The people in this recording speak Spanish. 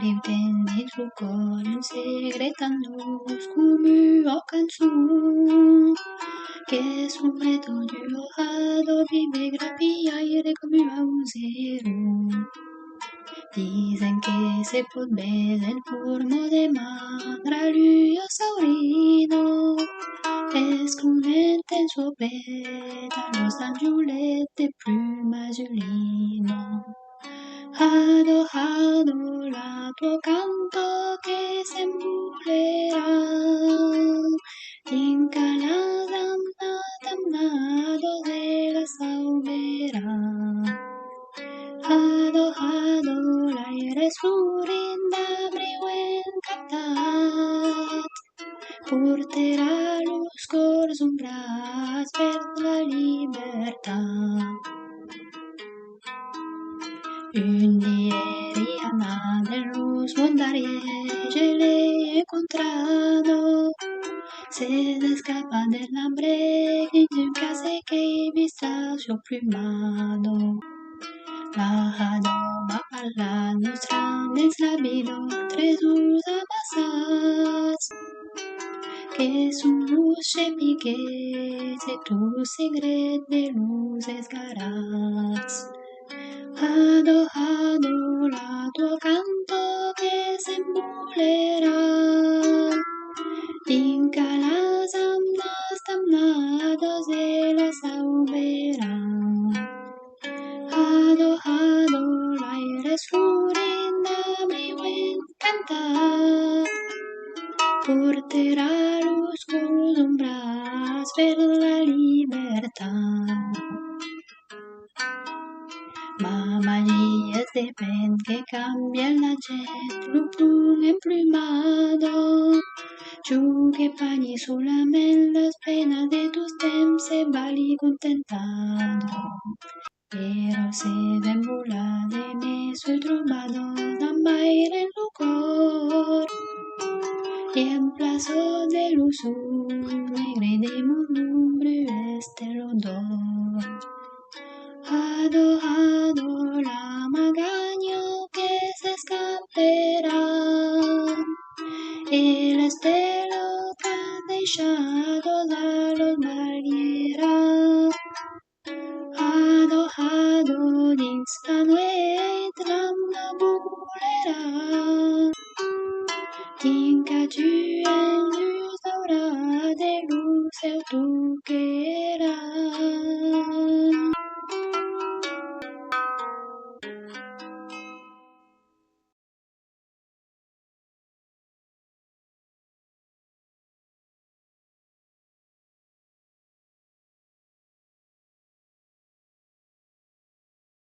Viven i con un secret en luz comú o cançó que es un reto du horado vive grapiaire comme a zero. Dicen que se pot ver en forma de mandralio saurino escondente en su pétalos d'angiulet de pluma azulino. Hado la tuo canto que se embulera Tincalas damnado de la saumera. Hado l'aire florinda en cantat porterà los cors un braç per la libertad. Un día de los mondarios je l'ai encontrado. Se escapa del hambre y nunca sé que vista su plumado. Lahado va parlar mostrant els llavis tresors amassats que son los piquets e tu secret de los esgarrats. Hado la tuo canto que se embulera Tinca las amnas damnados de la saumera. Hado l'aire florinda en cantat porterà los cors un braç per la libertad. Mamalies de vent que canvien la gent, l'uplum emplumado. Jugue pani solament las penas de tus temps se vali contentado. Pero se ven volar de me soy trobado amb aire en lo cor. Y en plazo de l'usur negre de mon nombre este l'odor. Hado la magaña que se escapera el estelo que ha dejado a los marieras. Hado dins la nuit la bolera Tinca tu en luz daurada de luz el tu que era